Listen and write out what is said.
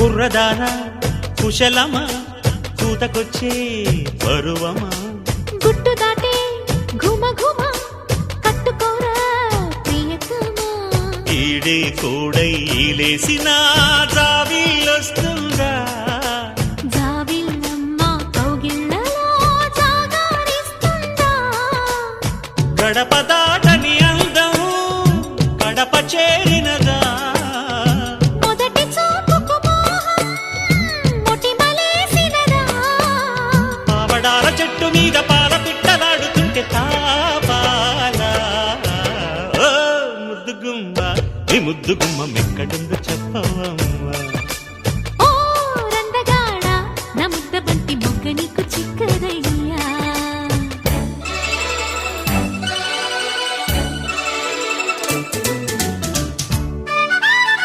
కుర్రదానా కుశలమా కూతకొచ్చే పరువమా గుట్టు దాటే ఘుమ ఘుమ కట్టుకోరా ప్రియతమా ఈడే కోడై లేసిన జావిల్లొస్తుందా జావిల్లమ్మ కౌగిళ్ళలో జాగారిస్తుందా గడప దాటని అందం కడప చేరినదా మొదటి చూపుకు మోహం మొటిమలేసినదా పావడాల చెట్టు మీద పాల పిట్టలాడుతుంటే తాపాలా ఓ ముద్దుగుమ్మ ఈ ముద్దుగుమ్మ ఎక్కడుందో చెప్పవమ్మా